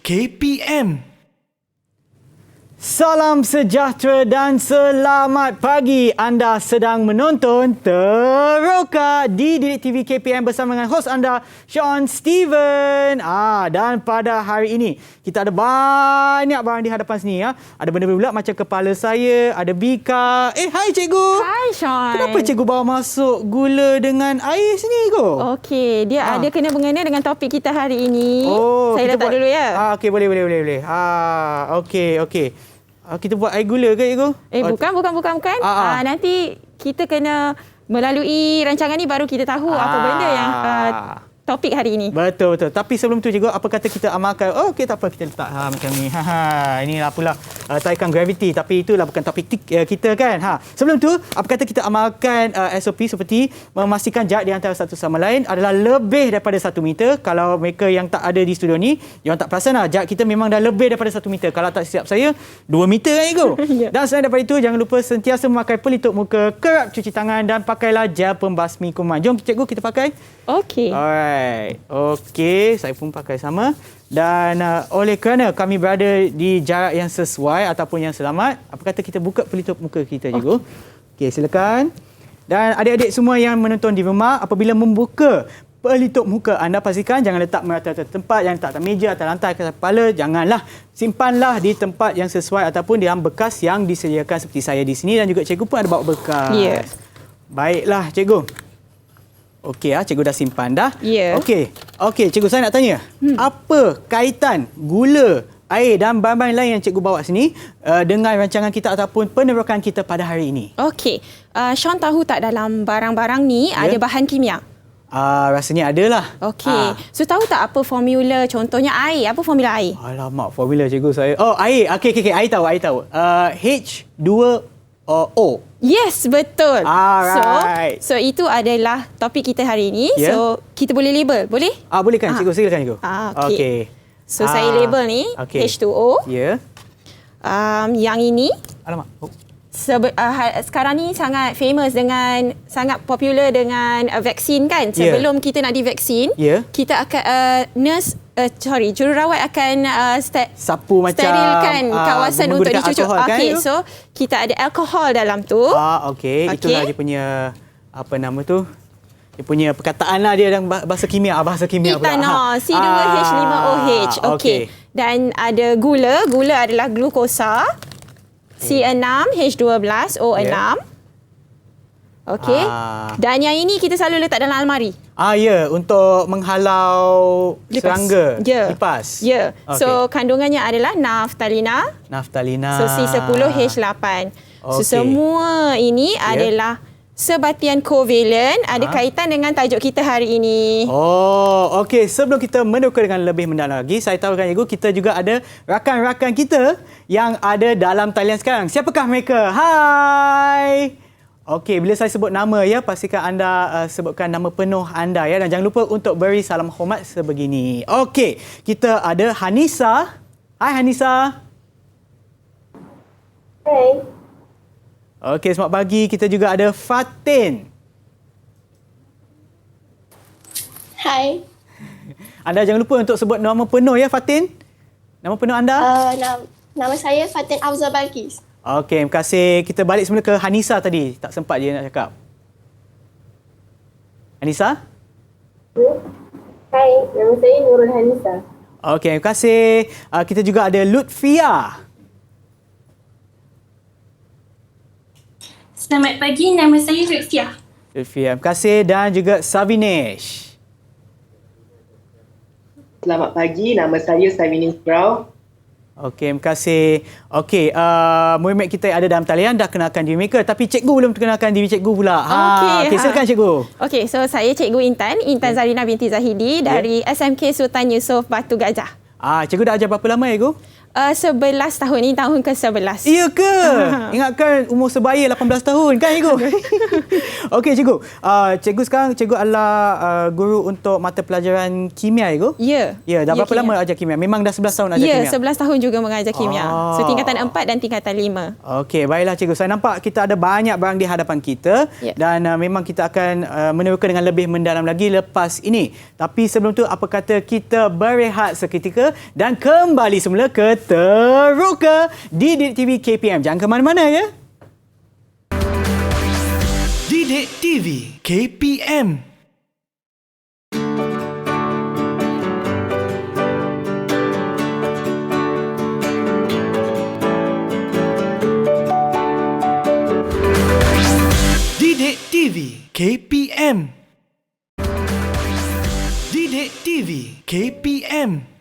KPM. Salam sejahtera dan selamat pagi. Anda sedang menonton Teroka di Didik TV KPM bersama dengan hos anda, Sean Steven. Dan pada hari ini, kita ada banyak barang di hadapan sini. Ada benda-benda pula macam kepala saya, ada bika. Hai cikgu. Hai Sean. Kenapa cikgu bawa masuk gula dengan air sini ko? Okey, dia ada kena mengena dengan topik kita hari ini. Oh, saya letak dulu ya. Okey, boleh. Okey. Kita buat air gula ke, cikgu? Bukan. Nanti kita kena melalui rancangan ni baru kita tahu apa benda yang topik hari ini. Betul. Tapi sebelum tu, cikgu, apa kata kita amalkan? Okey, tak apa, kita letak macam ni. Inilah pula tarikan graviti. Tapi itulah bukan topik kita kan. Sebelum tu, apa kata kita amalkan SOP seperti memastikan jarak di antara satu sama lain adalah lebih daripada 1 meter. Kalau mereka yang tak ada di studio ni, yang tak perasan jarak kita memang dah lebih daripada 1 meter. Kalau tak silap saya, 2 meter kan, cikgu? Yeah. Dan selain daripada itu, jangan lupa sentiasa memakai pelitup muka, kerap cuci tangan dan pakailah gel pembasmi kuman. Jom, cikgu, kita pakai. Okey. Alright. Okey, saya pun pakai sama. Dan oleh kerana kami berada di jarak yang sesuai ataupun yang selamat, apa kata kita buka pelitup muka kita, cikgu? Okey, silakan. Dan adik-adik semua yang menonton di rumah, apabila membuka pelitup muka anda, pastikan jangan letak merata-rata tempat, jangan letak atas meja, atas lantai, atas kepala. Janganlah. Simpanlah di tempat yang sesuai ataupun dalam bekas yang disediakan seperti saya di sini, dan juga cikgu pun ada bawa bekas. Ya. Baiklah, cikgu. Okey, cikgu dah simpan dah. Ya. Okey, cikgu, saya nak tanya. Apa kaitan gula, air dan bahan-bahan lain yang cikgu bawa sini dengan rancangan kita ataupun penerokan kita pada hari ini? Okey. Sean tahu tak dalam barang-barang ni ada bahan kimia? Rasanya adalah. Okey. So tahu tak apa formula, contohnya air? Apa formula air? Alamak, formula cikgu saya. Air. Okey. Air tahu. H2O. Yes, betul. Alright. So itu adalah topik kita hari ini. Yeah. So kita boleh label, boleh? Boleh kan, cikgu? Silakan, cikgu. Okey. So saya label ni H2O. Ya. Yang ini Alamak. sekarang ni sangat famous dengan sangat popular dengan vaksin kan. Sebelum kita nak divaksin, kita akan jururawat akan sapu macam sterilkan kawasan untuk dicucuk. Okey, so kita ada alkohol dalam tu. Okey. Itulah dia punya apa nama tu? Dia punya perkataan lah, dia dalam bahasa kimia pula. Etanol, C2H5OH. Okey. Dan ada gula. Gula adalah glukosa. C6H12O6. Okey. Dan yang ini kita selalu letak dalam almari. Untuk menghalau serangga. Lipas. Ya. So kandungannya adalah naftalina. So C10H8. So semua ini adalah sebatian kovalen, ada kaitan dengan tajuk kita hari ini. Okey. Sebelum kita meneroka dengan lebih mendalam lagi, saya tahukan, cikgu, kita juga ada rakan-rakan kita yang ada dalam talian sekarang. Siapakah mereka? Hai! Okey, bila saya sebut nama, pastikan anda sebutkan nama penuh anda, dan jangan lupa untuk beri salam hormat sebegini. Okey, kita ada Hanisa. Hai, Hanisa. Hai. Okey, selamat pagi. Kita juga ada Fatin. Hai. Anda jangan lupa untuk sebut nama penuh, Fatin. Nama penuh anda? Nama saya Fatin Afzal Balkis. Okey, terima kasih. Kita balik semula ke Hanisa tadi. Tak sempat dia nak cakap. Hanisa? Hai, nama saya Nurul Hanisa. Okey, terima kasih. Kita juga ada Lutfia. Selamat pagi, nama saya Lutfia. Terima kasih. Dan juga Savinesh. Selamat pagi, nama saya Savinesh Rao. Okey, terima kasih. Okey, murid-murid kita yang ada dalam talian dah kenalkan diri mereka, tapi cikgu belum kenalkan diri cikgu pula. Okey, silakan cikgu. Okey, so saya Cikgu Intan Zarina binti Zahidi dari SMK Sultan Yusof Batu Gajah. Cikgu dah ajar berapa lama, cikgu? 11 tahun. Ini tahun ke-11. Iya ke? Ingatkan umur sebaya 18 tahun kan cikgu? Okey cikgu. Cikgu sekarang cikgu adalah guru untuk mata pelajaran kimia cikgu? Ya. Ya, dah berapa lama ajar kimia? Memang dah 11 tahun ajar kimia? Ya, 11 tahun juga mengajar kimia. So tingkatan 4 dan tingkatan 5. Okey, baiklah cikgu. Saya nampak kita ada banyak barang di hadapan kita dan memang kita akan meneroka dengan lebih mendalam lagi lepas ini. Tapi sebelum tu apa kata kita berehat seketika dan kembali semula ke Teroka di Didik TV KPM. Jangan ke mana-mana ya. Didik TV KPM. Didik TV KPM. Didik TV KPM.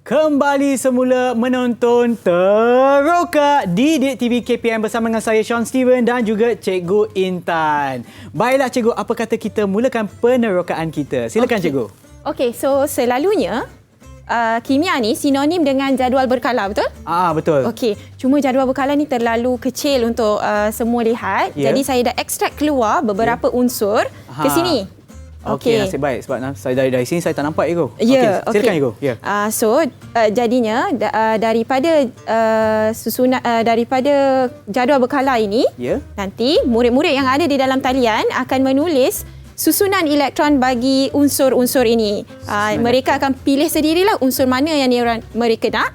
Kembali semula menonton Teroka di Didik TV KPM bersama dengan saya Sean Steven dan juga Cikgu Intan. Baiklah cikgu, apa kata kita mulakan penerokaan kita? Silakan cikgu. Okey, so selalunya kimia ni sinonim dengan jadual berkala, betul? Betul. Okey, cuma jadual berkala ni terlalu kecil untuk semua lihat. Jadi saya dah ekstrak keluar beberapa unsur ke sini. Okey, nasib baik sebab saya dari sini saya tak nampak cikgu. Ya, silakan cikgu. Ya. Jadinya daripada daripada jadual berkala ini, nanti murid-murid yang ada di dalam talian akan menulis susunan elektron bagi unsur-unsur ini. Mereka akan pilih sendirilah unsur mana yang mereka nak.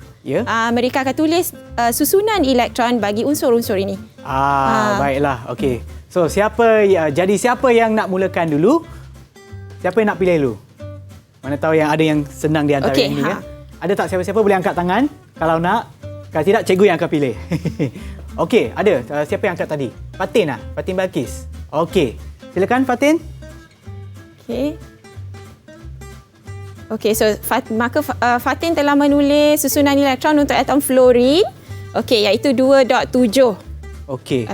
Mereka akan tulis susunan elektron bagi unsur-unsur ini. Baiklah. Okey. So siapa yang nak mulakan dulu? Siapa yang nak pilih dulu? Mana tahu yang ada yang senang di antara ini ya. Ada tak siapa-siapa boleh angkat tangan kalau nak. Kalau tidak cikgu yang akan pilih. Okey, ada. Siapa yang angkat tadi? Fatin ah? Fatin Balkis. Okey. Silakan Fatin. Okey, so maka Fatin telah menulis susunan elektron untuk atom fluorin. Okey, iaitu 2.7. Okey.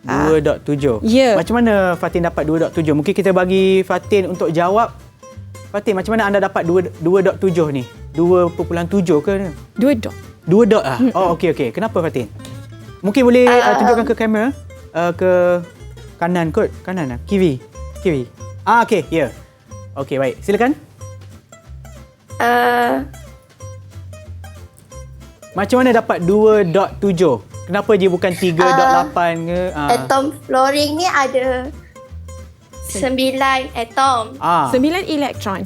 2.7. Macam mana Fatin dapat 2.7? Mungkin kita bagi Fatin untuk jawab. Fatin, macam mana anda dapat 2.7 ni? 2.7 ke? 2 dot. 2 dot ah? Okey. Kenapa Fatin? Mungkin boleh tunjukkan ke kamera. Ke kanan kot. Kanan lah. Kiri. Okey, ya. Okey, baik. Silakan. Macam mana dapat 2.7? Kenapa dia bukan 3.8 ke? Atom fluorin ni ada 9 atom. 9 elektron.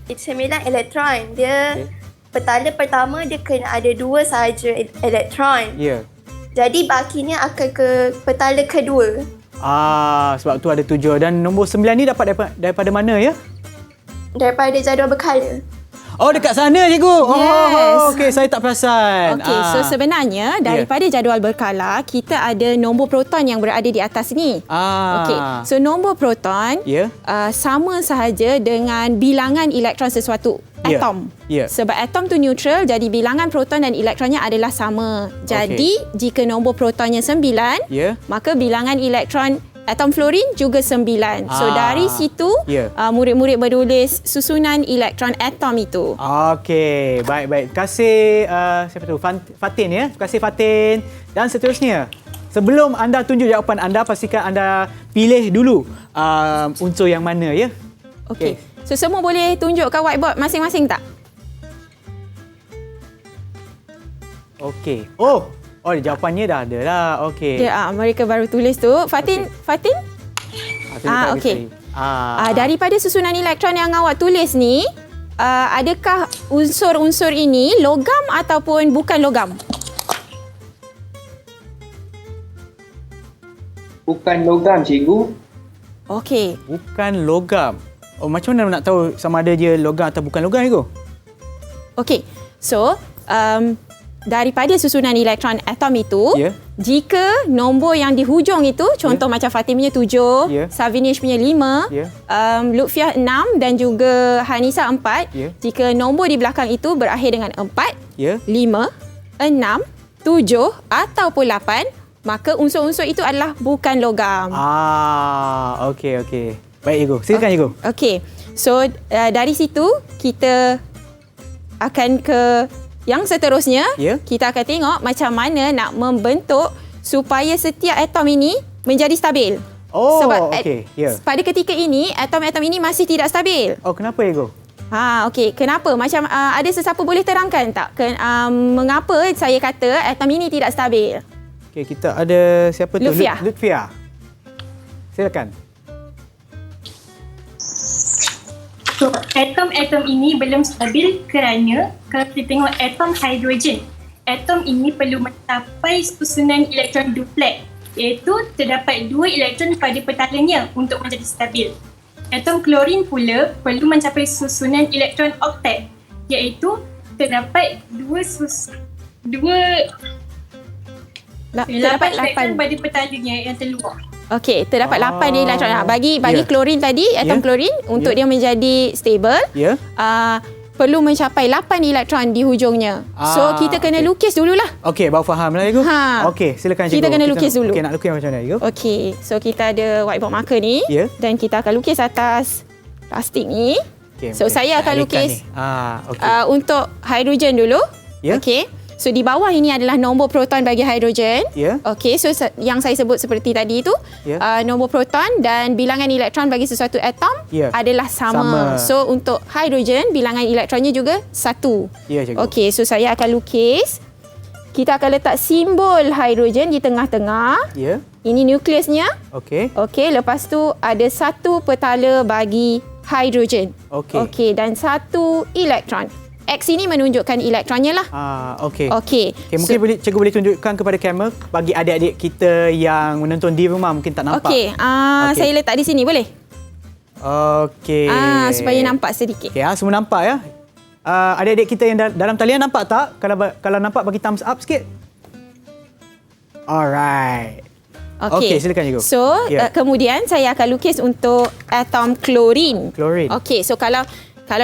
9 elektron. Dia petala pertama dia kena ada 2 sahaja elektron. Ya. Jadi bakinya akan ke petala kedua. Sebab tu ada 7. Dan nombor 9 ni dapat daripada mana ya? Daripada jadual berkala. Dekat sana cikgu. Yes. Okey, saya tak perasan. Okey, so sebenarnya daripada jadual berkala kita ada nombor proton yang berada di atas ni. Okey, so nombor proton sama sahaja dengan bilangan elektron sesuatu atom. Sebab atom tu neutral, jadi bilangan proton dan elektronnya adalah sama. Jadi jika nombor protonnya 9, maka bilangan elektron atom fluorin juga 9. So dari situ murid-murid menulis susunan elektron atom itu. Okey, baik. Terima kasih siapa tu? Fatin ya. Terima kasih Fatin. Dan seterusnya, sebelum anda tunjuk jawapan anda, pastikan anda pilih dulu unsur yang mana ya. Okey. So semua boleh tunjuk kat whiteboard masing-masing tak? Okey. Jawapannya dah ada lah. Okey. Mereka baru tulis tu. Fatin? Okey. Daripada susunan elektron yang awak tulis ni, adakah unsur-unsur ini logam ataupun bukan logam? Bukan logam, cikgu. Okey. Bukan logam. Macam mana nak tahu sama ada dia logam atau bukan logam, cikgu? Okey. So, daripada susunan elektron atom itu, jika nombor yang di hujung itu, contoh macam Fatin punya 7, Savinish punya 5, Lutfiah 6 dan juga Hanisa 4, jika nombor di belakang itu berakhir dengan 4, 5, 6, 7 ataupun 8, maka unsur-unsur itu adalah bukan logam. Okey. Baik, cikgu. Silakan, cikgu. Okey. So, dari situ kita akan ke Yang seterusnya, Ya. kita akan tengok macam mana nak membentuk supaya setiap atom ini menjadi stabil. Oh, Sebab okey. Ya. pada ketika ini, atom-atom ini masih tidak stabil. Oh, kenapa Ego? Okey. Kenapa? Macam ada sesiapa boleh terangkan tak? Mengapa saya kata atom ini tidak stabil? Okey, kita ada siapa tu? Lutfia. Lutfia. Silakan. So, atom-atom ini belum stabil kerana kalau kita tengok atom hidrogen, atom ini perlu mencapai susunan elektron duplex, iaitu terdapat 2 elektron pada petalanya untuk menjadi stabil. Atom klorin pula perlu mencapai susunan elektron oktet, iaitu terdapat 2 Terdapat elektron 8. pada petalanya yang terluar. Okey, terdapat 8 elektron. Bagi Ya. klorin tadi, atom Ya. klorin untuk dia menjadi stable, Ya. perlu mencapai 8 elektron di hujungnya. So kita kena okey. lukis dululah. Okey, baru faham lah Ego. Okey, silakan cikgu. Kita kena lukis dulu. Okey, nak lukis macam mana Ego? Okey, so kita ada whiteboard marker ni Ya. dan kita akan lukis atas plastik ni. Okey, So mungkin saya akan alihkan lukis ni. Okey. untuk hidrogen dulu. Ya. Okey. So di bawah ini adalah nombor proton bagi hidrogen. Ya. Okey, so yang saya sebut seperti tadi itu, Ya. nombor proton dan bilangan elektron bagi sesuatu atom Ya. adalah sama. So untuk hidrogen, bilangan elektronnya juga 1. Ya, cikgu. Okey, so saya akan lukis. Kita akan letak simbol hidrogen di tengah-tengah. Ya. Ini nukleusnya. Okey. Okey, lepas tu ada 1 petala bagi hidrogen. Okey. Okey, dan 1 elektron. X ini menunjukkan elektronnya lah. Okey. Okey. Okay, mungkin cikgu boleh tunjukkan kepada kamera bagi adik-adik kita yang menonton di rumah mungkin tak nampak. Okey, Okey. saya letak di sini boleh? Okey. Supaya nampak sedikit. Okey, semua nampak ya. Adik-adik kita yang dalam talian nampak tak? Kalau nampak bagi thumbs up sikit. Alright. Okey, silakan cikgu. So, Ya. kemudian saya akan lukis untuk atom klorin. Klorin. Okey, so kalau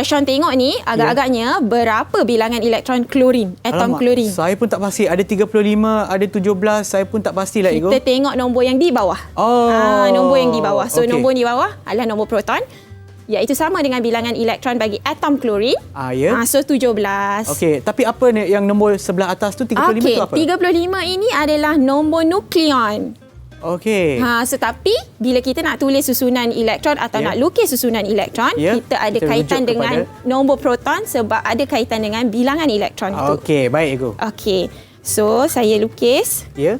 Sean tengok ni, agak-agaknya berapa bilangan elektron klorin, atom Alamak, klorin. saya pun tak pasti. Ada 35, ada 17. Saya pun tak pastilah, Ego. Kita tengok nombor yang di bawah. Oh. Nombor yang di bawah. So, okey. nombor di bawah adalah nombor proton. Iaitu sama dengan bilangan elektron bagi atom klorin. Ya. So, 17. Okey, tapi apa ni yang nombor sebelah atas tu 35 Okey, tu apa? 35 ini adalah nombor nukleon. Okey. Tetapi bila kita nak tulis susunan elektron atau Ya. nak lukis susunan elektron, Ya, kita ada kita kaitan rujuk dengan kepada- nombor proton sebab ada kaitan dengan bilangan elektron itu. Okey, baik Ego. Okey. So, saya lukis Ya.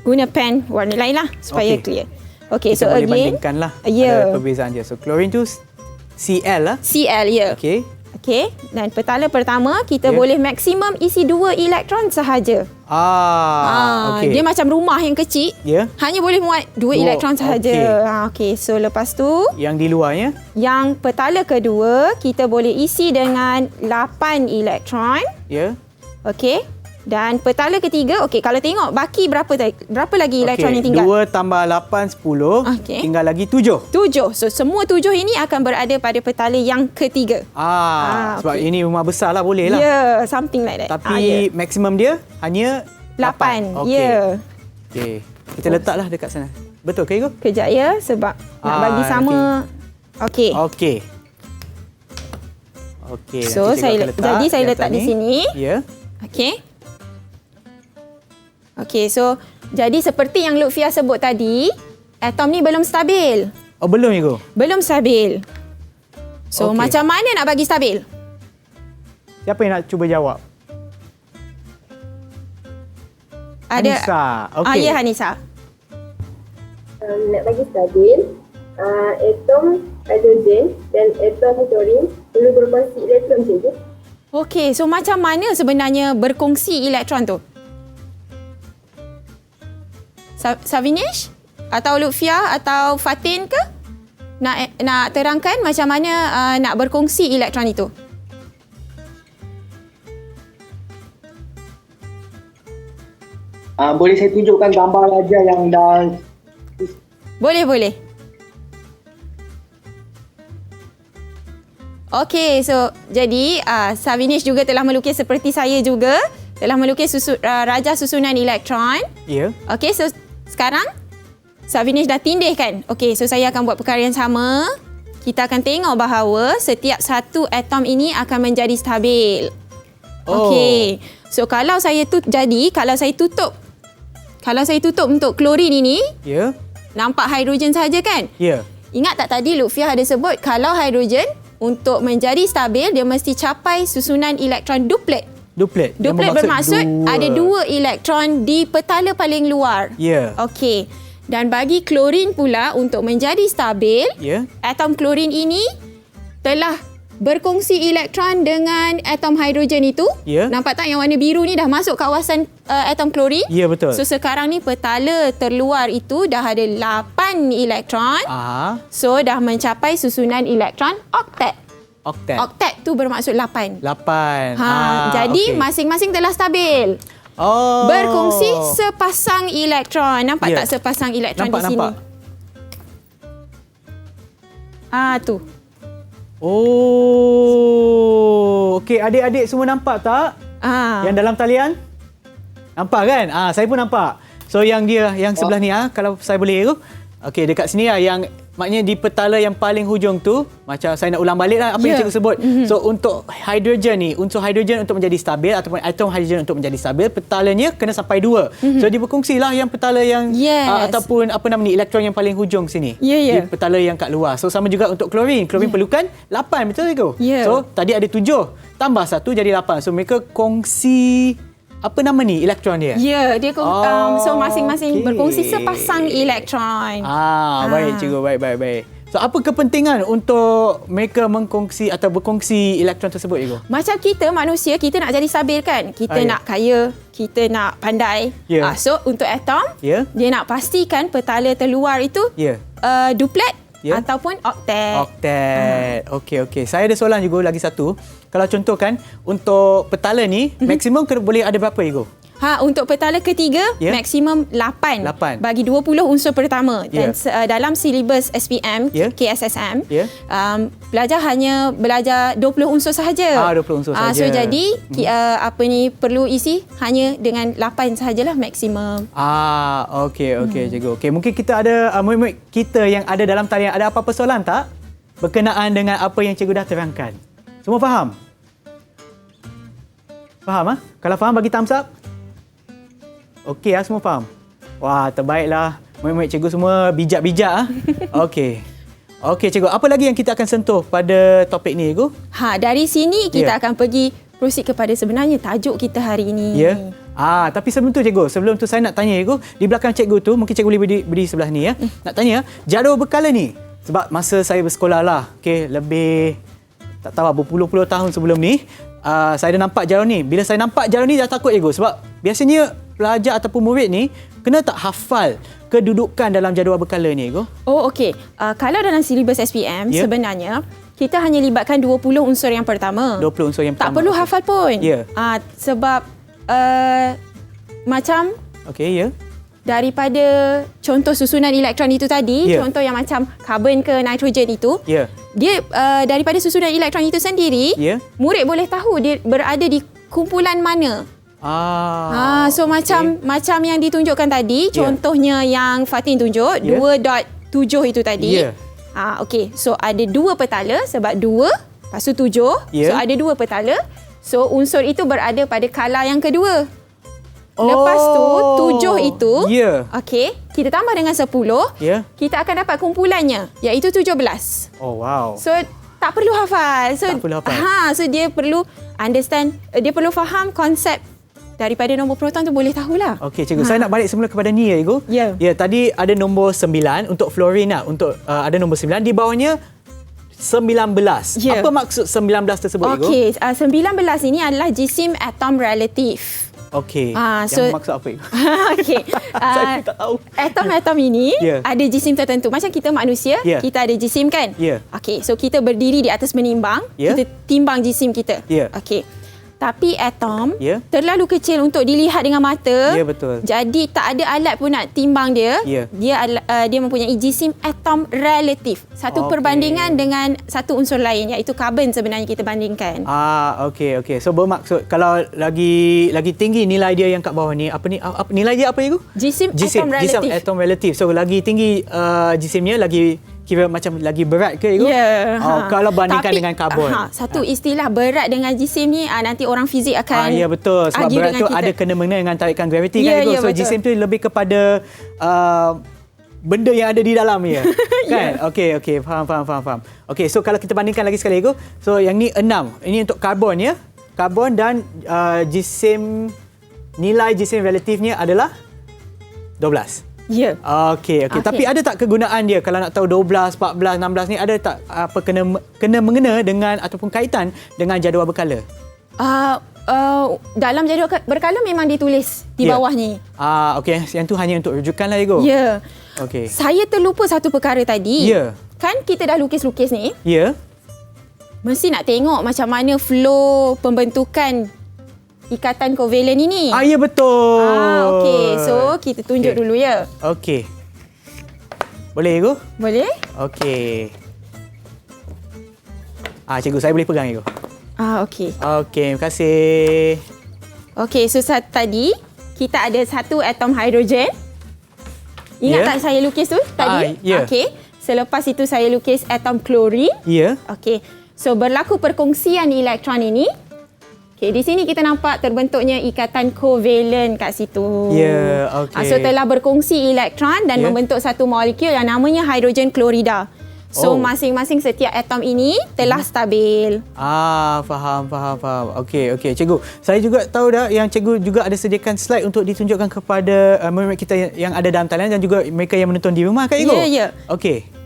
guna pen warna lain lah supaya Okey. clear. Okey, Kita so boleh again. bandingkan lah. Ya. Ada perbezaan dia. So, klorin tu Cl lah. Cl, ya. Okey. Okey. Dan petala pertama, kita Ya. boleh maksimum isi 2 elektron sahaja. Okey. Dia macam rumah yang kecil. Ya. Hanya boleh muat 2 Dua, elektron sahaja. Okey, so lepas tu Yang di luarnya. yang petala kedua, kita boleh isi dengan 8 elektron. Ya. Okey. Dan petala ketiga, okey, kalau tengok baki berapa lagi elektron yang tinggal? 2 tambah 8, 10. Okey. Tinggal lagi 7. 7. So semua 7 ini akan berada pada petala yang ketiga. Sebab okey. ini rumah besar lah, boleh lah. Yeah, something like that. Tapi maksimum dia hanya 8. Okey. Ya. Okey. Kita letaklah dekat sana. Betul ke, Ego? Kejap ya, sebab nak bagi sama. Okey. Okey. Okey. So, jadi saya letak di sini. Ya. Okey. Okey, so jadi seperti yang Lutfia sebut tadi, atom ni belum stabil. Oh, belum, Ego? Belum stabil. So, Okey. macam mana nak bagi stabil? Siapa yang nak cuba jawab? Hanisa. Okey. Ya, Hanisa. Nak bagi stabil, atom hidrogen dan atom klorin perlu berkongsi elektron, cikgu. Okey, so macam mana sebenarnya berkongsi elektron tu? Savinesh? Atau Lutfia atau Fatin ke? Nak terangkan macam mana nak berkongsi elektron itu? Boleh saya tunjukkan gambar aja yang dah Boleh. Okey, so jadi Savinesh juga telah melukis seperti saya juga. Telah melukis raja susunan elektron. Ya. Okey, so sekarang Savinesh dah tindihkan. Okey, so saya akan buat perkara yang sama. Kita akan tengok bahawa setiap satu atom ini akan menjadi stabil. Okey. So kalau saya tutup untuk klorin ini, Ya. nampak hidrogen saja kan? Ya. Ingat tak tadi Lutfiah ada sebut kalau hidrogen untuk menjadi stabil dia mesti capai susunan elektron duplet. Duplet. Yang Duplet bermaksud ada 2 elektron di petala paling luar. Ya. Okey. Dan bagi klorin pula untuk menjadi stabil, Ya. atom klorin ini telah berkongsi elektron dengan atom hidrogen itu. Ya. Nampak tak yang warna biru ni dah masuk kawasan atom klorin? Ya, betul. So sekarang ni petala terluar itu dah ada 8 elektron. Aha. So dah mencapai susunan elektron oktet. Oktet. Oktet tu bermaksud 8. 8. Jadi okey. masing-masing telah stabil. Oh. Berkongsi sepasang elektron. Nampak Ya. tak sepasang elektron Nampak, di sini? nampak. Tu. Oh. Okey, adik-adik semua nampak tak? Yang dalam talian? Nampak kan? Saya pun nampak. So yang sebelah ni kalau saya boleh tu. Okey, dekat sini yang maknanya di petala yang paling hujung tu, macam saya nak ulang balik lah apa yang cikgu sebut. So untuk hidrogen ni, unsur hidrogen untuk menjadi stabil ataupun atom hidrogen untuk menjadi stabil, petalanya kena sampai 2. So dia berkongsilah yang petala yang ataupun elektron yang paling hujung sini. Di petala yang kat luar. So sama juga untuk klorin. Klorin perlukan 8, betul cikgu? So tadi ada 7, tambah 1 jadi 8. So mereka kongsi elektron dia? Ya, dia so masing-masing berkongsi sepasang elektron. Baik cikgu, baik. So apa kepentingan untuk mereka mengkongsi atau berkongsi elektron tersebut cikgu? Macam kita manusia, kita nak jadi stabil kan? Kita nak kaya, kita nak pandai. So untuk atom, dia nak pastikan petala terluar itu duplet ataupun oktet. Oktet. Okey. Saya ada soalan juga lagi satu. Kalau contoh kan, untuk petala ni, maksimum boleh ada berapa cikgu? Untuk petala ketiga, maksimum 8 bagi 20 unsur pertama. Dan dalam silibus SPM, KSSM, belajar 20 unsur sahaja. 20 unsur sahaja. So jadi, perlu isi hanya dengan 8 sahajalah maksimum. Okey cikgu. Okey, mungkin kita ada murid-murid kita yang ada dalam talian, ada apa-apa soalan tak berkenaan dengan apa yang cikgu dah terangkan? Semua faham? Faham? Kalau faham bagi thumbs up. Okey, semua faham? Wah, terbaiklah. Murid-murid cikgu semua bijak-bijak. Okey, cikgu. Apa lagi yang kita akan sentuh pada topik ni, cikgu? Dari sini kita akan pergi proceed kepada sebenarnya tajuk kita hari ini. Tapi sebelum tu cikgu, sebelum tu saya nak tanya cikgu, di belakang cikgu tu, mungkin cikgu boleh berdiri sebelah ni ya. Nak tanya, jadual berkala ni, sebab masa saya bersekolah lah, lebih tak tahu berpuluh-puluh tahun sebelum ni, saya dah nampak jadual ni. Bila saya nampak jadual ni dah takut cikgu, sebab biasanya pelajar ataupun murid ni kena tak hafal kedudukan dalam jadual berkala ni cikgu. Okey. Kalau dalam silibus SPM sebenarnya kita hanya libatkan 20 unsur yang pertama. 20 unsur yang pertama. Tak perlu hafal pun. Sebab macam daripada contoh susunan elektron itu tadi, contoh yang macam karbon ke nitrogen itu, dia daripada susunan elektron itu sendiri, murid boleh tahu dia berada di kumpulan mana. So macam yang ditunjukkan tadi, contohnya yang Fatin tunjuk, 2.7 itu tadi. Okey, so ada 2 petala sebab 2, lepas tu 7. So ada 2 petala. So unsur itu berada pada kala yang kedua. Lepas tu 7 itu, okey, kita tambah dengan 10, kita akan dapat kumpulannya iaitu 17. Wow. So tak perlu hafal. So dia perlu understand, dia perlu faham konsep daripada nombor proton tu, boleh tahulah. Okey cikgu, saya nak balik semula kepada ni ya cikgu. Tadi ada nombor 9 untuk fluorin lah. Untuk ada nombor 9, di bawahnya 19. Apa maksud 19 tersebut cikgu? Okey, 19 ini adalah jisim atom relatif. Okey. Yang maksud apa cikgu? Okey. Saya pun tak tahu. Atom-atom ini ada jisim tertentu. Macam kita manusia, kita ada jisim kan? Okey, so kita berdiri di atas menimbang, kita timbang jisim kita. Okey. Tapi atom terlalu kecil untuk dilihat dengan mata. Betul. Jadi tak ada alat pun nak timbang dia. Dia mempunyai jisim atom relatif. Satu perbandingan dengan satu unsur lain, iaitu karbon sebenarnya kita bandingkan. Okey. So bermaksud kalau lagi tinggi nilai dia yang kat bawah ni, nilai dia apa cikgu? Jisim atom relatif. Jisim atom relatif. So lagi tinggi jisimnya, lagi kira macam lagi berat ke Igu? Ya. Kalau bandingkan Tapi, dengan karbon. Satu istilah berat dengan jisim ni nanti orang fizik akan ya betul. Sebab argue berat dengan tu kita. ada kena-mengena dengan tarikan graviti kan Ya, Igu. ya, So betul. jisim tu lebih kepada benda yang ada di dalam dia. Kan? Okey, faham. Okey, so kalau kita bandingkan lagi sekali Igu. So yang ni 6. Ini untuk karbon ya. Karbon dan nilai jisim relatifnya adalah 12. Ya. Okey. Tapi ada tak kegunaan dia kalau nak tahu 12, 14, 16 ni ada tak apa kena mengena dengan ataupun kaitan dengan jadual berkala? Dalam jadual berkala memang ditulis di bawah ni. Okey. Yang tu hanya untuk rujukan lah Igu. Ya. Okey. Saya terlupa satu perkara tadi. Ya. Kan kita dah lukis-lukis ni. Ya. Mesti nak tengok macam mana flow pembentukan ikatan kovalen ini. Ya betul. Okey. So, kita tunjuk dulu ya. Okey. Boleh Igu? Boleh? Okey. Cikgu, saya boleh pegang Igu. Okey. Okey, terima kasih. Okey, so tadi kita ada satu atom hidrogen. Ingat tak saya lukis tu tadi? Ya. Okey. Selepas itu saya lukis atom klorin. Ya. Okey. So berlaku perkongsian elektron ini. Okey, di sini kita nampak terbentuknya ikatan kovalen kat situ. Ya, okey. So telah berkongsi elektron dan membentuk satu molekul yang namanya hidrogen klorida. So masing-masing setiap atom ini telah stabil. Faham. Okey. Cikgu, saya juga tahu dah yang cikgu juga ada sediakan slide untuk ditunjukkan kepada murid kita yang ada dalam talian dan juga mereka yang menonton di rumah kan, Cikgu? Ya. Okey.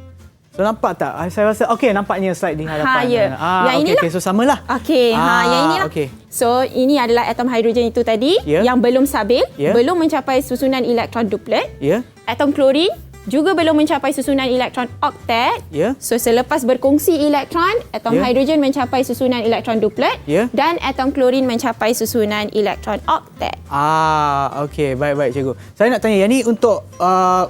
So nampak tak? Saya rasa okey, nampaknya slide di hadapan. Ya. Yang inilah. Okey, so samalah. Okey, yang inilah. Okey. So ini adalah atom hidrogen itu tadi yang belum stabil, belum mencapai susunan elektron duplet. Ya. Atom klorin juga belum mencapai susunan elektron oktet. So selepas berkongsi elektron, atom hidrogen mencapai susunan elektron duplet dan atom klorin mencapai susunan elektron oktet. Okey, baik cikgu. Saya nak tanya, yang ni untuk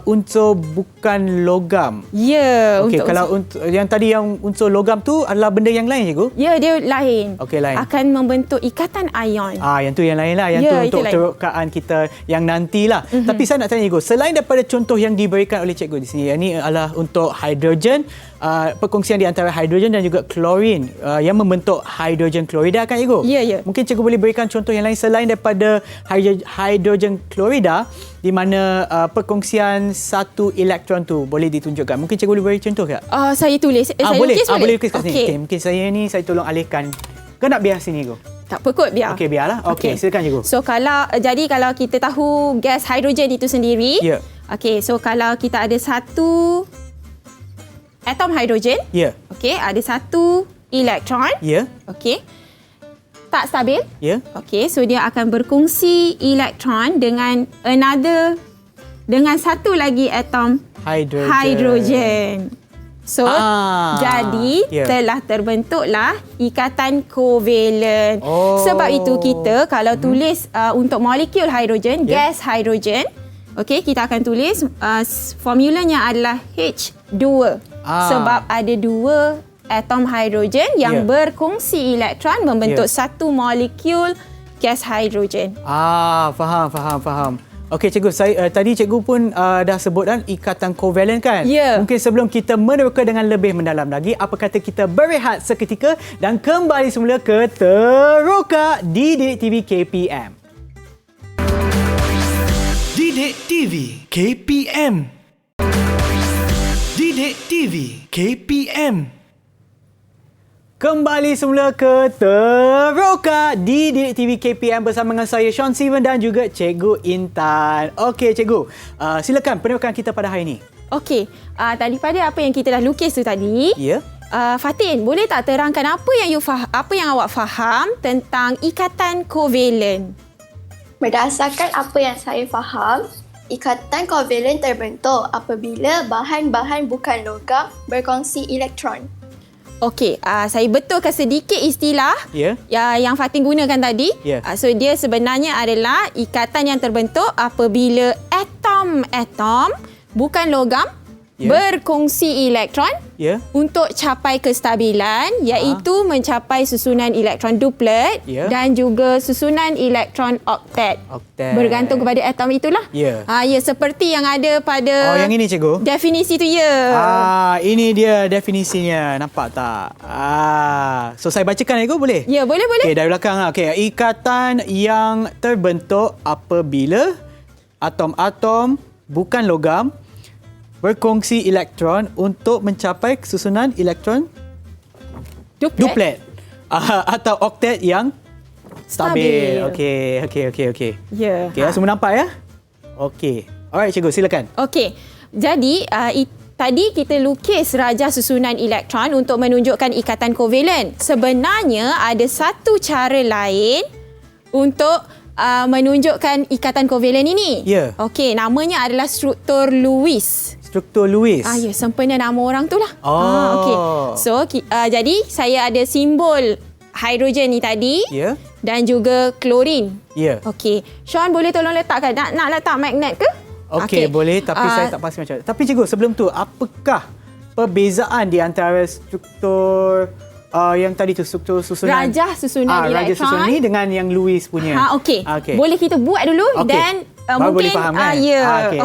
unsur bukan logam. Ya, okey, kalau yang tadi yang unsur logam tu adalah benda yang lain cikgu? Ya, dia lain. Okey, lain. Akan membentuk ikatan ion. Yang tu yang lain lah. Yang tu untuk terokaan kita yang nantilah. Tapi saya nak tanya cikgu, selain daripada contoh yang diberikan oleh cikgu di sini, yang ni adalah untuk hidrogen, perkongsian di antara hidrogen dan juga klorin yang membentuk hidrogen klorida kan cikgu? Ya. Mungkin cikgu boleh berikan contoh yang lain selain daripada hidrogen klorida di mana perkongsian satu elektron tu boleh ditunjukkan. Mungkin cikgu boleh beri contoh tak? Saya tulis. Saya boleh. lukis boleh? Boleh lukis kat sini. Okay, mungkin saya tolong alihkan. Ke nak biar sini cikgu? Tak apa kot, biar. Okey, biarlah. Okey, silakan cikgu. So kalau kita tahu gas hidrogen itu sendiri. Ya. Okey, so kalau kita ada satu atom hidrogen. Ya. Okey, ada satu elektron. Ya. Okey. Tak stabil. Ya. Okey, so dia akan berkongsi elektron dengan satu lagi atom hidrogen. So, jadi telah terbentuklah ikatan kovalen. Sebab itu kita kalau tulis untuk molekul hidrogen, gas hidrogen, okey, kita akan tulis formulanya adalah H2. Sebab ada dua atom hidrogen yang berkongsi elektron membentuk satu molekul gas hidrogen. Faham. Okey cikgu, tadi cikgu pun dah sebut kan ikatan kovalen kan? Ya. Mungkin sebelum kita meneroka dengan lebih mendalam lagi, apa kata kita berehat seketika dan kembali semula ke Teroka Didik TV KPM. Didik TV KPM. Didik TV KPM. Kembali semula ke Teroka Didik TV KPM bersama dengan saya Sean Steven dan juga Cikgu Intan. Okey cikgu, silakan penerokan kita pada hari ini. Okey, daripada apa yang kita dah lukis tu tadi, Fatin, boleh tak terangkan apa yang awak faham tentang ikatan kovalen? Berdasarkan apa yang saya faham, ikatan kovalen terbentuk apabila bahan-bahan bukan logam berkongsi elektron. Okey, saya betulkan sedikit istilah yang Fatin gunakan tadi. So dia sebenarnya adalah ikatan yang terbentuk apabila atom-atom bukan logam berkongsi elektron Ya. untuk capai kestabilan iaitu mencapai susunan elektron duplet Ya. dan juga susunan elektron oktet. Oktet. Bergantung kepada atom itulah. Ya. Ya, seperti yang ada pada Oh, yang ini cikgu. definisi tu ya. Ini dia definisinya. Nampak tak? So saya bacakan cikgu boleh? Ya, boleh. Okey, dari belakang. Okey, ikatan yang terbentuk apabila atom-atom bukan logam berkongsi elektron untuk mencapai susunan elektron duplet atau oktet yang stabil. Okey. Ya. Okey, semua nampak ya? Okey. Alright, cikgu silakan. Okey. Jadi tadi kita lukis rajah susunan elektron untuk menunjukkan ikatan kovalen. Sebenarnya ada satu cara lain untuk menunjukkan ikatan kovalen ini. Ya. Okey, namanya adalah struktur Lewis. Struktur Lewis. Ya, sempena nama orang tu lah. Oh. Okey. So, jadi saya ada simbol hidrogen ni tadi Ya. dan juga klorin. Ya. Okey. Sean boleh tolong letakkan. Nak letak magnet ke? Okey, boleh tapi saya tak pasti macam mana. Tapi cikgu, sebelum tu apakah perbezaan di antara struktur yang tadi tu, struktur susunan Rajah susunan elektron. rajah susunan ni dengan yang Lewis punya. Okey. Boleh kita buat dulu dan baru mungkin boleh faham kan?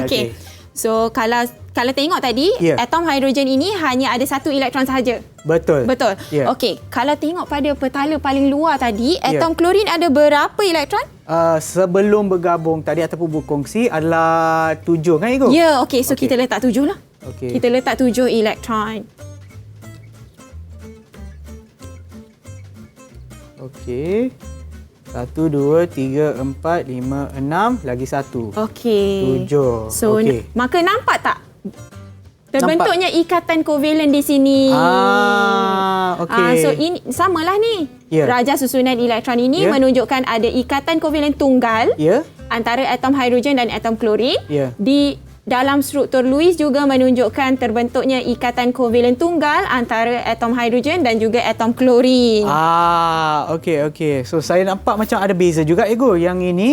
Okey. So kalau tengok tadi atom hidrogen ini hanya ada satu elektron sahaja. Betul. Ya. Okey, kalau tengok pada petala paling luar tadi, atom klorin ada berapa elektron? Sebelum bergabung tadi ataupun berkongsi adalah 7 kan cikgu? Ya, okey. So kita letak 7 lah. Okey. Kita letak 7 elektron. Okey. 1, 2, 3, 4, 5, 6 lagi 1. Okey. 7. So Okey. maka nampak tak? Terbentuknya ikatan kovalen di sini. Okey. So ini samalah ni. Ya. Rajah susunan elektron ini menunjukkan ada ikatan kovalen tunggal antara atom hidrogen dan atom klorin. Di dalam struktur Lewis juga menunjukkan terbentuknya ikatan kovalen tunggal antara atom hidrogen dan juga atom klorin. Okey. So saya nampak macam ada beza juga ego. Yang ini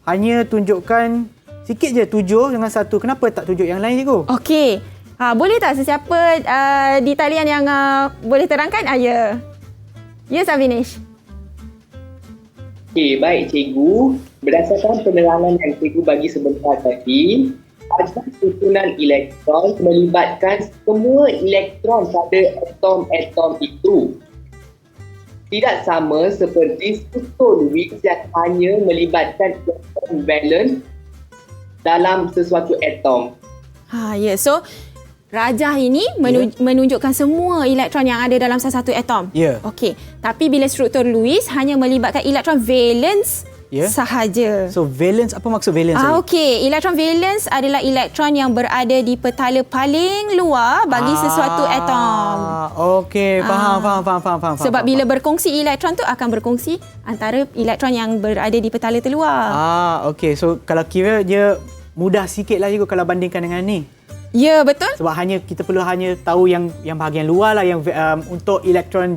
hanya tunjukkan sikit je 7 dengan 1. Kenapa tak tunjuk yang lain ego? Okey. Boleh tak sesiapa di talian yang boleh terangkan? Ya. Ya, Savinish. Okey, baik cikgu. Berdasarkan penerangan yang cikgu bagi sebentar tadi, rajah susunan elektron melibatkan semua elektron pada atom-atom itu. Tidak sama seperti struktur Lewis yang hanya melibatkan elektron valens dalam sesuatu atom. Ya. So rajah ini menunjukkan semua elektron yang ada dalam salah satu atom. Ya. Okey. Tapi bila struktur Lewis hanya melibatkan elektron valens sahaja. So valence, apa maksud valence? Okey, elektron valens adalah elektron yang berada di petala paling luar bagi sesuatu atom. Okey, faham. Sebab bila berkongsi elektron tu akan berkongsi antara elektron yang berada di petala terluar. Okey. So kalau kira dia mudah sikit lah juga kalau bandingkan dengan ni. Ya, betul. Sebab kita perlu tahu yang bahagian luar lah yang untuk elektron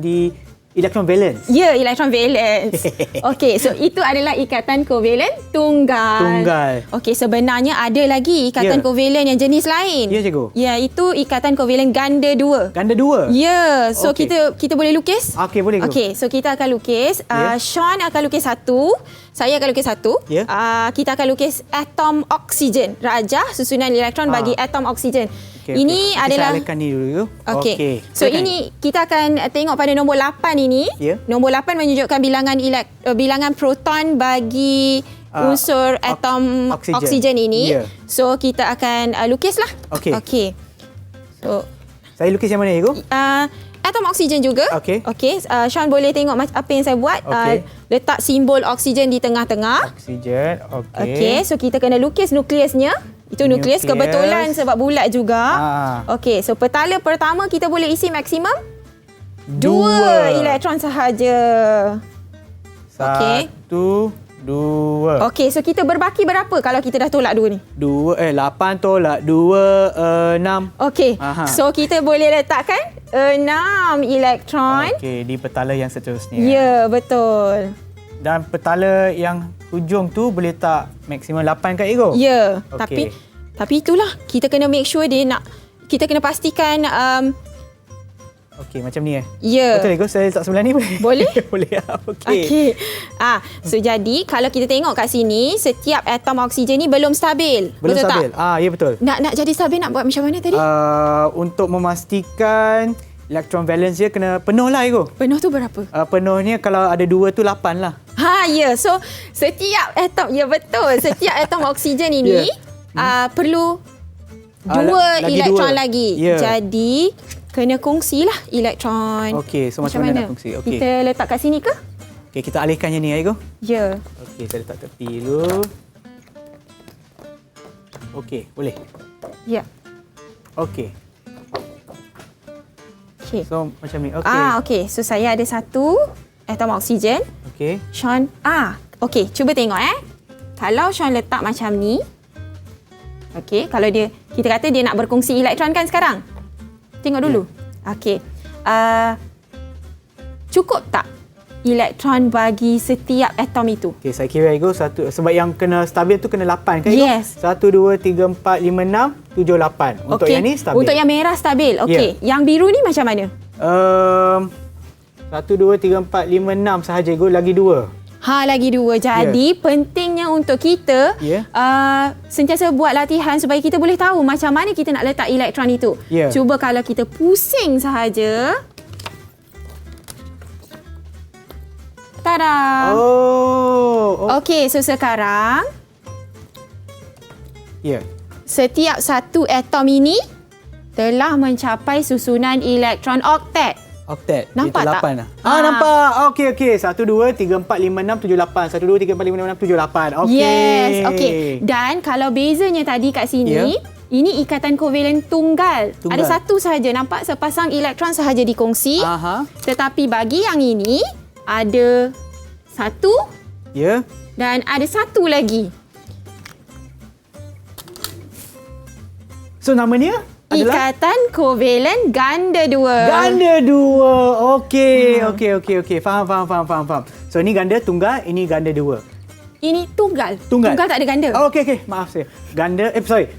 valence. Ya, elektron valence. Okey, so itu adalah ikatan kovalen tunggal. Okey, sebenarnya ada lagi ikatan kovalen yang jenis lain. Ya, cikgu. Ya, itu ikatan kovalen ganda 2. Ganda 2? Ya, so kita boleh lukis? Okey, boleh. Okey, so kita akan lukis. Sean akan lukis 1. Saya akan lukis 1. Kita akan lukis atom oksigen. Rajah susunan elektron bagi atom oksigen. Ini adalah saya alihkan ni dulu. Okey. So ini kita akan tengok pada nombor 8 ini. Nombor 8 menunjukkan bilangan proton bagi unsur atom oksigen ini. So kita akan lukislah. Okey. So saya lukis yang mana ya, Ibu? Atom oksigen juga. Okey. Sean boleh tengok apa yang saya buat. Letak simbol oksigen di tengah-tengah. Oksigen. Okey. So kita kena lukis nukleusnya. Itu nukleus kebetulan sebab bulat juga. Okey, so petala pertama kita boleh isi maksimum 2 elektron sahaja. 1, 2. Okey, so kita berbaki berapa kalau kita dah tolak 2 ni? 8 tolak 2, 6. Okey, so kita boleh letakkan 6 elektron. Okey, di petala yang seterusnya. Ya, betul. Dan petala yang hujung tu boleh tak maksimum 8 kat Ego? Ya, tapi itulah kita kena make sure dia nak kita kena pastikan Okey, macam ni ya. Betul Ego, saya letak sebelah ni boleh? Boleh? Boleh. Okey. Okey. So jadi kalau kita tengok kat sini, setiap atom oksigen ni belum stabil. Belum betul stabil. tak? Ya betul. Nak jadi stabil nak buat macam mana tadi? Untuk memastikan elektron valence dia kena penuh lah Ego. Penuh tu berapa? Penuhnya kalau ada 2 tu 8 lah. Ya. So setiap atom, ya betul. Setiap atom oksigen ini perlu 2 elektron lagi. Ya. Jadi kena kongsilah elektron. Okey, so macam mana nak kongsi? Okey. Kita letak kat sini ke? Okey, kita alihkan yang ni Ego. Ya. Okey, saya letak tepi dulu. Okey, boleh. Ya. Okey. Okey. So macam ni. Okey. Okey. So saya ada 1 atom oksigen. Okey. Sean, okey, cuba tengok Kalau Sean letak macam ni, okey, kalau kita kata dia nak berkongsi elektron kan sekarang. Tengok dulu. Okey. Cukup tak elektron bagi setiap atom itu? Okey, saya kira Ego satu sebab yang kena stabil tu kena 8 kan Ego? Yes. 1 2 3 4 5 6 7 8. Untuk yang ni stabil. Untuk yang merah stabil. Okey. Yang biru ni macam mana? 1 2 3 4 5 6 sahaja Ego, lagi 2. Lagi 2. Jadi pentingnya untuk kita sentiasa buat latihan supaya kita boleh tahu macam mana kita nak letak elektron itu. Cuba kalau kita pusing sahaja. Tada! Okey, so sekarang setiap satu atom ini telah mencapai susunan elektron oktet. Oktet. Nampak tak? Nampak. Okey. 1 2 3 4 5 6 7 8. 1 2 3 4 5 6 7 8. Okey. Yes, okey. Dan kalau bezanya tadi kat sini, ini ikatan kovalen tunggal. Ada satu sahaja, nampak sepasang elektron sahaja dikongsi. Tetapi bagi yang ini ada 1 dan ada 1 lagi. So namanya adalah ikatan kovalen ganda 2. Ganda 2. Okey. Faham. So ini ganda tunggal, ini ganda 2. Ini tunggal. Tunggal tak ada ganda. Okey. Maaf saya.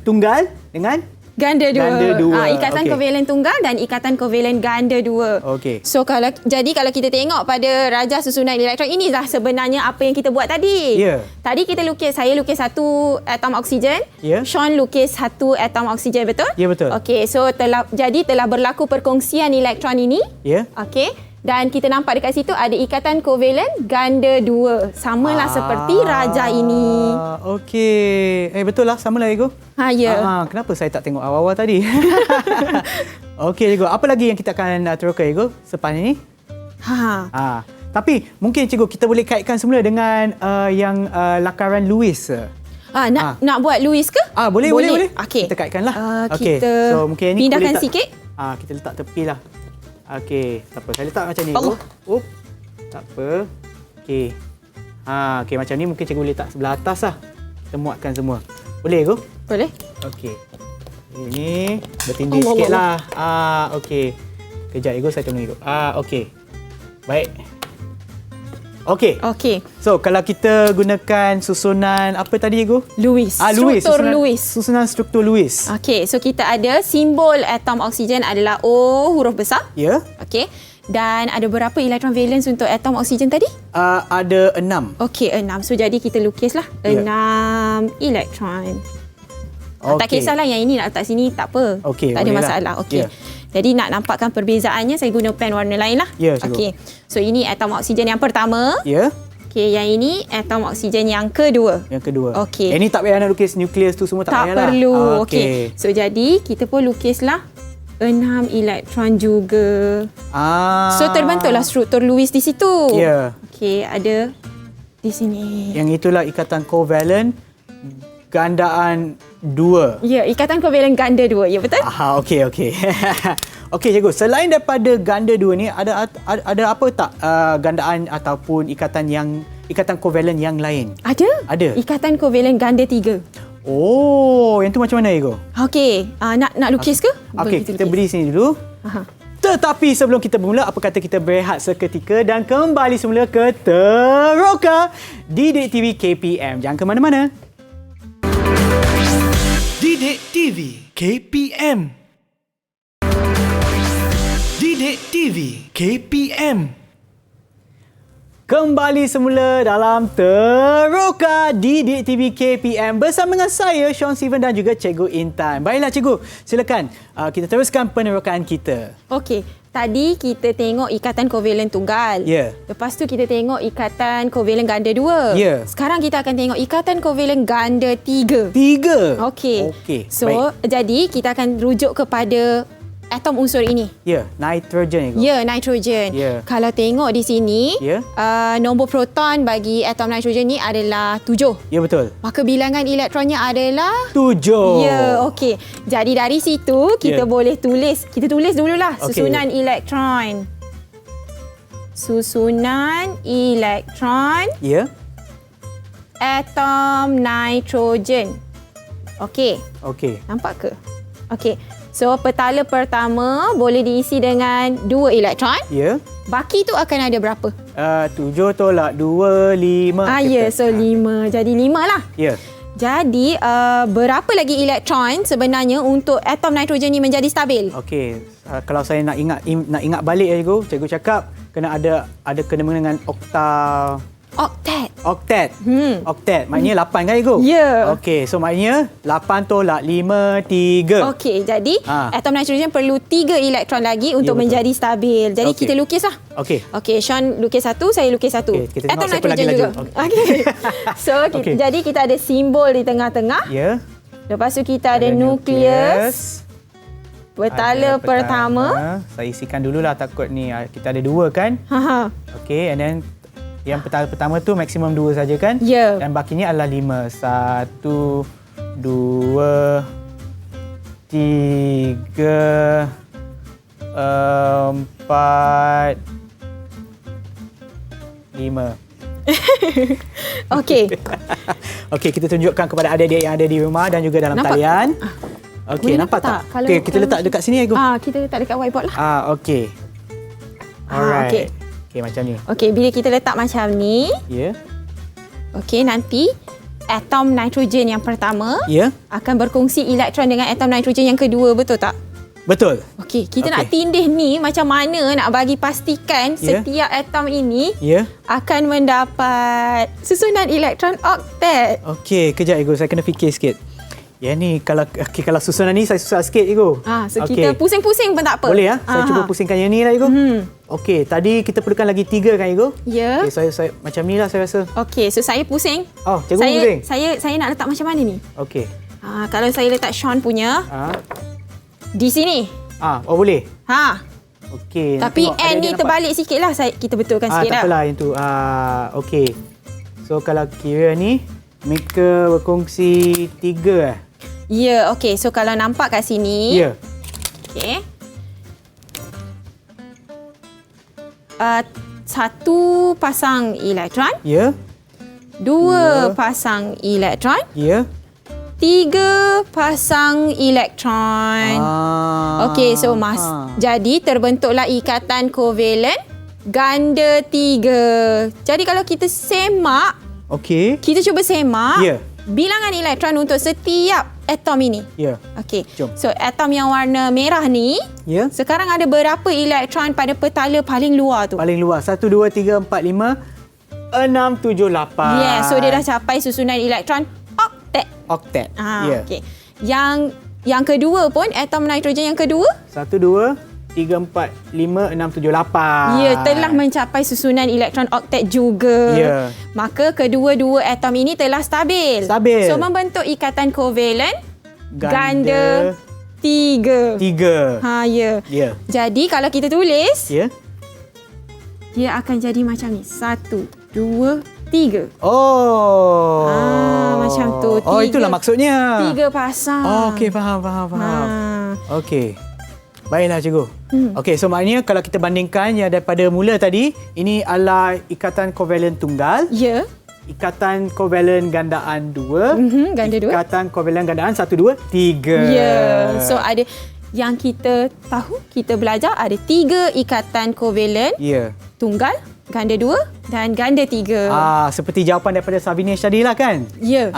Tunggal dengan ganda 2. Ganda 2. Ikatan kovalen tunggal dan ikatan kovalen ganda 2. Okey. So kalau kita tengok pada rajah susunan elektron, inilah sebenarnya apa yang kita buat tadi. Tadi saya lukis 1 atom oksigen. Sean lukis 1 atom oksigen, betul? Ya, betul. Okey, so telah berlaku perkongsian elektron ini. Okey. Dan kita nampak dekat situ ada ikatan kovalen ganda 2. Samalah seperti rajah ini. Okey. Betul lah, samalah Ego. Kenapa saya tak tengok awal-awal tadi? Okey Ego, apa lagi yang kita akan teruskan Ego selepas ini? Tapi mungkin Cikgu kita boleh kaitkan semula dengan yang lakaran Lewis. Nak buat Lewis ke? Boleh. Okay. Kita kaitkanlah. Kita so, mungkin ini pindahkan sikit. Kita letak tepi lah. Okey, tak apa. Saya letak macam ni. Tak apa. Okey. Okey, macam ni mungkin cikgu boleh letak sebelah atas lah. Kita muatkan semua. Boleh Ego? Boleh. Okey. Ini bertindih sikit lah. Okey. Kejap Ego, saya tolong Ego. Okey. Baik. Okey. So, kalau kita gunakan susunan apa tadi Ego? Lewis. Struktur Lewis. Susunan struktur Lewis. Okey, so kita ada simbol atom oksigen adalah O huruf besar. Okey. Dan ada berapa elektron valence untuk atom oksigen tadi? Ada 6. Okey, 6. So jadi kita lukislah 6 elektron. Tak kisahlah yang ini nak letak sini, tak apa. Tak ada masalah. Okey. Jadi nak nampakkan perbezaannya, saya guna pen warna lain lah. Okey. So ini atom oksigen yang pertama. Okey, yang ini atom oksigen yang kedua. Okey. Ini tak payah nak lukis nukleus tu semua, tak payah lah. Tak perlu. Okey. So jadi kita pun lukislah 6 elektron juga. So terbentuklah struktur Lewis di situ. Okey, ada di sini. Yang itulah ikatan kovalen gandaan 2. Ikatan kovalen ganda 2. Ya, betul? Okey. Okey cikgu, selain daripada ganda 2 ni ada apa tak gandaan ataupun ikatan kovalen yang lain? Ada. Ikatan kovalen ganda 3. Yang tu macam mana Ego? Okey, nak lukis ke? Okey, kita beri sini dulu. Tetapi sebelum kita bermula, apa kata kita berehat seketika dan kembali semula ke Teroka Didik TV KPM. Jangan ke mana-mana. Didik TV KPM. Didik TV KPM. Kembali semula dalam Teroka Didik TV KPM bersama dengan saya, Sean Steven dan juga Cikgu Intan. Baiklah Cikgu, silakan kita teruskan penerokaan kita. Okey, tadi kita tengok ikatan kovalen tunggal. Ya. Lepas tu kita tengok ikatan kovalen ganda 2. Ya. Sekarang kita akan tengok ikatan kovalen ganda 3. 3. Okey. Okey, So, baik. jadi kita akan rujuk kepada atom unsur ini. Ya, nitrogen. Ya, nitrogen. Ya. Kalau tengok di sini, Ya. nombor proton bagi atom nitrogen ni adalah 7. Ya, betul. Maka bilangan elektronnya adalah 7. Ya, okey. Jadi dari situ kita boleh tulis. Kita tulis dululah Okey. susunan elektron. Susunan elektron Ya. atom nitrogen. Okey. Okey. Nampak ke? Okey. So petala pertama boleh diisi dengan 2 elektron. Ya. Baki tu akan ada berapa? 7 tolak 2, 5. Ya, so 5. Jadi 5 lah. Ya. Jadi berapa lagi elektron sebenarnya untuk atom nitrogen ni menjadi stabil? Okey, kalau saya nak ingat balik cikgu cakap kena ada kena dengan Oktat. Oktat. Maknanya 8 kan cikgu? Ya. Okey, so maknanya 8 tolak 5, 3. Okey, jadi Ha. atom nitrogen perlu 3 elektron lagi untuk betul. menjadi stabil. Jadi Okey. kita lukislah. Okey. Okey, Sean lukis satu, saya lukis satu. Okey, kita tengok atom siapa nitrogen lagi juga. laju. Okey. So, Okey. jadi kita ada simbol di tengah-tengah. Ya. Lepas tu kita ada nukleus. Petala Ada pertama. Saya isikan dululah takut ni kita ada 2 kan? Ha. Okey, and then yang petala pertama tu maksimum 2 saja kan? Ya. Dan bakinya adalah 5. 1, 2, 3, 4, 5. Okey. Okey, kita tunjukkan kepada adik-adik yang ada di rumah dan juga dalam Nampak? talian. Okey, Boleh nampak tak? Kalau- Okey, kita kalau- letak dekat sini cikgu. Kita letak dekat whiteboard lah. Okey. Alright. okey. Okey, macam ni. Okey, bila kita letak macam ni, Ya. okey, nanti atom nitrogen yang pertama Ya. akan berkongsi elektron dengan atom nitrogen yang kedua, betul tak? Betul. Okey, kita Okey. nak tindih ni macam mana nak bagi pastikan Ya. setiap atom ini Ya. akan mendapat susunan elektron oktat. Okey, kejap cikgu, saya kena fikir sikit. Yang ni kalau susunan ni saya susah sikit cikgu. So kita pusing-pusing pun tak apa. Boleh ya? Saya cuba pusingkan yang ni lah cikgu. Okey, tadi kita perlukan lagi 3 kan cikgu? Ya. Okey, saya macam ni lah saya rasa. Okey, so saya pusing. Oh, cikgu pusing. Saya nak letak macam mana ni? Okey. Kalau saya letak Sean punya di sini. Oh boleh. Okey. Tapi tengok, N adik-adik ni nampak? terbalik sikit lah. Kita betulkan sikit Tak lah. apalah yang tu. Okey. So kalau kira ni mereka berkongsi 3 Ya, okey. So kalau nampak kat sini. Ya. Okey. Satu pasang elektron, Ya. 2 pasang elektron, Ya. 3 pasang elektron. Okey, so jadi terbentuklah ikatan kovalen ganda 3. Jadi kalau kita semak, Okey. kita cuba semak Ya. bilangan elektron untuk setiap atom ini. Ya. Okey. Jom. So atom yang warna merah ni Ya. sekarang ada berapa elektron pada petala paling luar tu? Paling luar 1 2 3 4 5 6 7 8. Yeah, so dia dah capai susunan elektron oktat. Oktat. Ya. Okey. Yang kedua pun atom nitrogen yang kedua 1 2 3 4 5 6 7 8. ia telah mencapai susunan elektron oktat juga. Ya. Maka kedua-dua atom ini telah stabil. Stabil. So membentuk ikatan kovalen Ganda 3. 3. Ya. Ya. Jadi kalau kita tulis, Ya. dia akan jadi macam ni. 1, 2, 3. Oh. Macam tu. Oh, itulah maksudnya. 3 pasang. Oh, okey, faham. Okey. Baiklah cikgu. Okey, so maknanya kalau kita bandingkan yang daripada mula tadi, ini adalah ikatan kovalen tunggal, Ya. ikatan kovalen gandaan 2, Ganda 2. ikatan kovalen gandaan 1 2 3. Ya. So ada yang kita tahu, kita belajar ada 3 ikatan kovalen Ya. tunggal, ganda 2 dan ganda 3. Seperti jawapan daripada Savinesh tadi lah kan? Ya.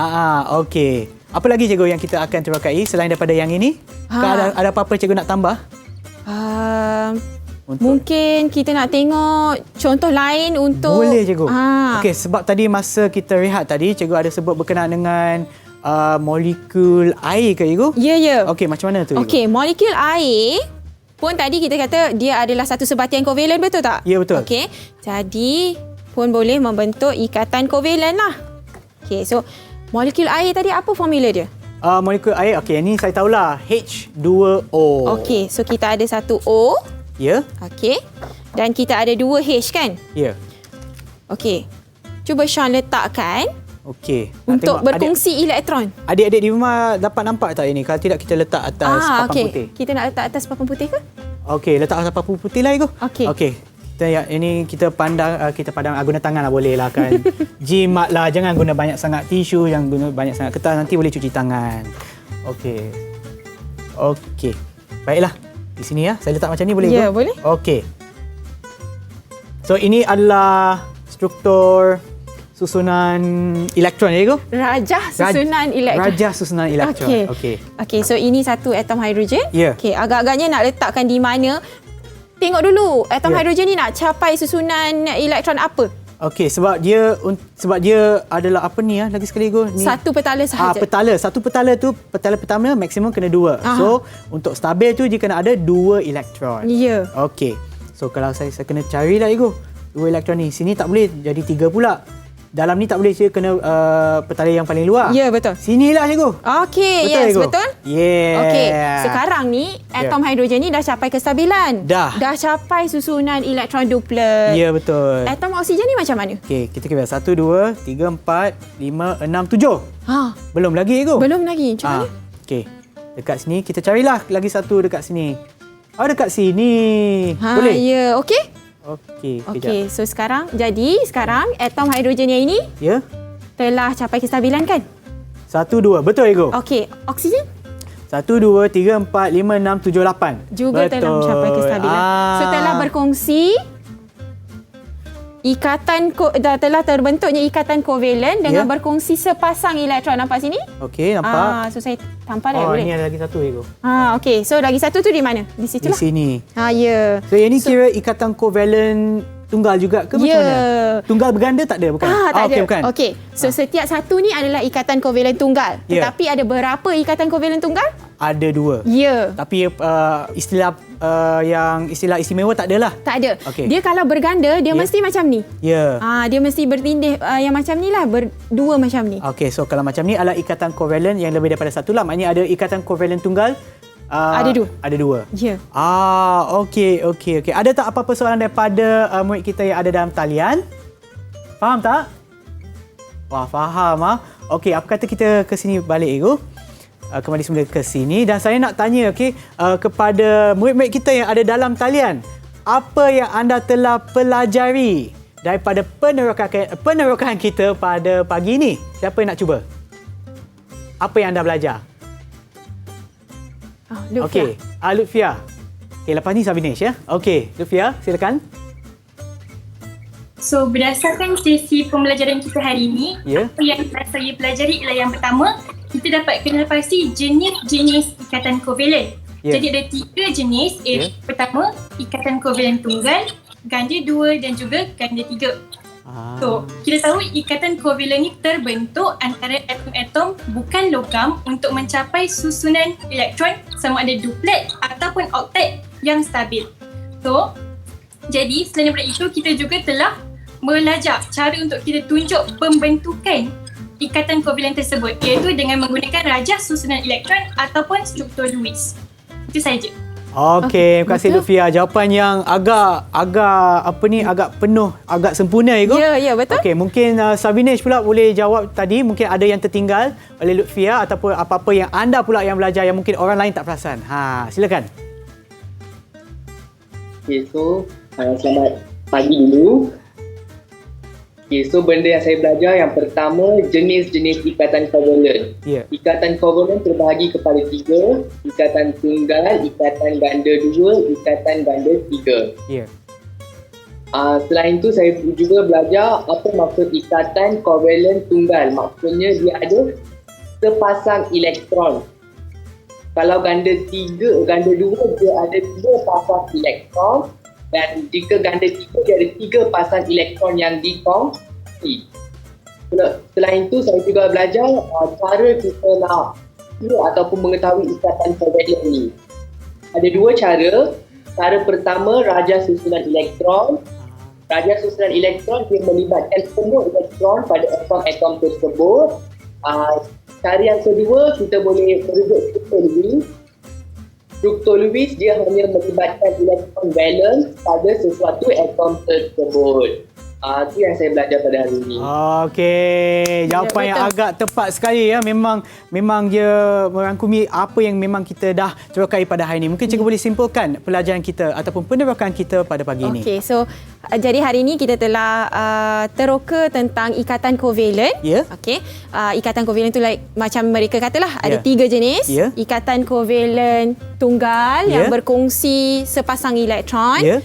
Okey. Apa lagi cikgu yang kita akan terokai selain daripada yang ini? Ada apa-apa cikgu nak tambah? Mungkin kita nak tengok contoh lain untuk... Boleh cikgu. Okey, sebab tadi masa kita rehat tadi, cikgu ada sebut berkenaan dengan molekul air ke cikgu? Ya. Okey, macam mana tu cikgu? Okey, molekul air pun tadi kita kata dia adalah satu sebatian kovalen, betul tak? Ya, betul. Okey, jadi pun boleh membentuk ikatan kovalen lah. Okey, so molekul air tadi apa formula dia? Molekul air, okey, ini saya tahulah, H2O. Okey, so kita ada satu O. Ya? Okey. Dan kita ada 2 H kan? Ya. Okey. Cuba Sean letakkan Okey. untuk berkongsi elektron. Adik-adik di rumah dapat nampak tak ini? Kalau tidak kita letak atas papan putih. Kita nak letak atas papan putih ke? Okey, letak atas papan putih lah, Igu. Okey. Okey. Kita pandang guna tangan lah, boleh lah kan. Jimat lah, jangan guna banyak sangat tisu, jangan guna banyak sangat kertas, nanti boleh cuci tangan. Okey. Baiklah. Di sini ya, saya letak macam ni boleh? Ya, boleh. Okey. So ini adalah struktur susunan elektron ya, Igu? Rajah susunan elektron. Rajah susunan elektron. Okey, so ini satu atom hidrogen. Ya. Okey, agak-agaknya nak letakkan di mana? Tengok dulu, atom hidrogen ni nak capai susunan elektron apa? Okey, sebab dia adalah apa ni lagi sekali Igu? Ni satu petala sahaja. Satu petala tu, petala pertama maksimum kena 2. So untuk stabil tu dia kena ada 2 elektron. Ya. Okey. So kalau saya kena carilah Igu 2 elektron ni. Sini tak boleh jadi 3 pula. Dalam ni tak boleh, dia kena petala yang paling luar. Ya, betul. Sinilah cikgu. Okey, betul, yes, cikgu? betul. Yeah. Okey, sekarang ni atom hidrogen ni dah capai kestabilan. Dah capai susunan elektron duplet. Ya, betul. Atom oksigen ni macam mana? Okey, kita kira 1, 2, 3, 4, 5, 6, 7. Belum lagi cikgu. Belum lagi. Macam mana? Okey. Dekat sini kita carilah lagi satu dekat sini. Dekat sini. Boleh? Ya, okey. Okey, so sekarang atom hidrogen yang ini telah capai kestabilan kan? 1, 2, betul Ego? Okey, oksigen? 1, 2, 3, 4, 5, 6, 7, 8. Juga betul. Telah mencapai kestabilan. So telah berkongsi telah terbentuknya ikatan kovalen dengan berkongsi sepasang elektron. Nampak sini? Okey, nampak. So saya tampal boleh? Ini ada lagi satu Ego. Okey, so lagi satu tu di mana? Di situlah. Di sini. Ya. So yang ni kira ikatan kovalen tunggal juga ke macam mana? Tunggal berganda tak ada bukan? Tak ada. Okey, bukan. Okey. So setiap satu ni adalah ikatan kovalen tunggal. Tetapi ada berapa ikatan kovalen tunggal? Ada 2. Ya. Tapi istilah istimewa tak adalah. Tak ada. Okay. Dia kalau berganda dia mesti macam ni. Ya. Dia mesti bertindih yang macam ni lah, berdua macam ni. Okey, so kalau macam ni adalah ikatan kovalen yang lebih daripada satu lah. Maknanya ada ikatan kovalen tunggal. Ada 2. Ada 2. Ya. Okey. Ada tak apa-apa soalan daripada murid kita yang ada dalam talian? Faham tak? Wah, faham Okey, apa kata kita ke sini balik Ego? Kembali semula ke sini dan saya nak tanya kepada murid-murid kita yang ada dalam talian, apa yang anda telah pelajari daripada penerokan kita pada pagi ini? Siapa yang nak cuba? Apa yang anda belajar? Okey, Lutfia. Okey, lepas ni Sabinesh ya. Okey, Lutfia, silakan. So, berdasarkan sesi pembelajaran kita hari ini, apa yang saya pelajari ialah yang pertama, kita dapat kenal pasti jenis-jenis ikatan kovalen. Jadi ada 3 jenis. Pertama, ikatan kovalen tunggal, ganda 2 dan juga ganda 3. So, kita tahu ikatan kovalen ni terbentuk antara atom-atom bukan logam untuk mencapai susunan elektron sama ada duplet ataupun oktet yang stabil. So, jadi selain daripada itu, kita juga telah belajar cara untuk kita tunjuk pembentukan ikatan kovalen tersebut, iaitu dengan menggunakan rajah susunan elektron ataupun struktur Lewis. Itu saja. Okey, terima kasih Lutfia. Jawapan yang agak penuh, agak sempurna Ego. Ya, betul. Okey, mungkin Sabinesh pula boleh jawab tadi, mungkin ada yang tertinggal oleh Lutfia ataupun apa-apa yang anda pula yang belajar yang mungkin orang lain tak perasan. Silakan. Okey, so selamat pagi dulu. Okay, so benda yang saya belajar yang pertama, jenis-jenis ikatan kovalen. Ikatan kovalen terbahagi kepada 3, ikatan tunggal, ikatan ganda 2, ikatan ganda 3. Selain itu saya juga belajar apa maksud ikatan kovalen tunggal. Maksudnya dia ada sepasang elektron. Kalau ganda 2 dia ada 2 pasang elektron. Dan jika ganda 3, dia ada 3 pasang elektron yang dikongsi. Selain itu, saya juga belajar cara kita nak ataupun mengetahui ikatan kovalen ni. Ada 2 cara. Cara pertama, rajah susunan elektron. Rajah susunan elektron dia melibatkan semua elektron pada atom-atom tersebut. Cara yang kedua, kita boleh merujuk struktur Lewis. Struktur Lewis dia hanya melibatkan elektron valence pada sesuatu atom tersebut. Itu yang saya belajar pada hari ini. Okey, jawapan yang agak tepat sekali ya. Memang dia merangkumi apa yang memang kita dah terokai pada hari ini. Mungkin cikgu boleh simpulkan pelajaran kita ataupun penerokan kita pada pagi ini. Okey, so jadi hari ini kita telah teroka tentang ikatan kovalen. Ya. Okey. Ikatan kovalen tu like macam mereka katalah ada 3 jenis. Ya. Ikatan kovalen tunggal yang berkongsi sepasang elektron. Ya.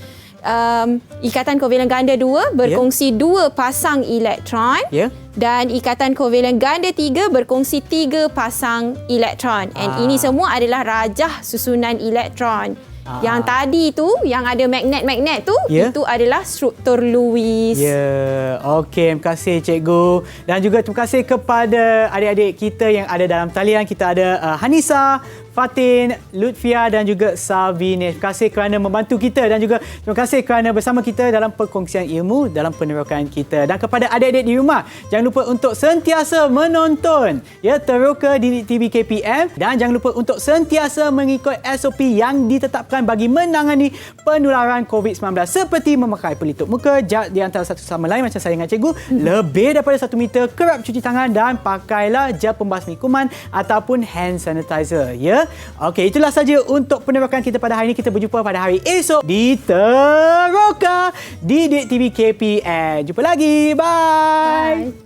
Ikatan kovalen ganda 2 berkongsi 2 pasang elektron. Ya. Dan ikatan kovalen ganda 3 berkongsi 3 pasang elektron. And ini semua adalah rajah susunan elektron. Yang tadi tu, yang ada magnet-magnet tu, itu adalah struktur Lewis. Ya, okey. Terima kasih cikgu. Dan juga terima kasih kepada adik-adik kita yang ada dalam talian. Kita ada Hanisa, Fatin, Lutfia dan juga Savine. Terima kasih kerana membantu kita dan juga terima kasih kerana bersama kita dalam perkongsian ilmu dalam penerokan kita. Dan kepada adik-adik di rumah, jangan lupa untuk sentiasa menonton ya Teroka Didik TV KPM dan jangan lupa untuk sentiasa mengikut SOP yang ditetapkan bagi menangani penularan COVID-19 seperti memakai pelitup muka, jarak di antara satu sama lain macam saya dengan cikgu, lebih daripada 1 meter, kerap cuci tangan dan pakailah gel pembasmi kuman ataupun hand sanitizer ya. Okey, itulah saja untuk penerokan kita pada hari ini. Kita berjumpa pada hari esok di Teroka Didik TV KPM. Jumpa lagi. Bye.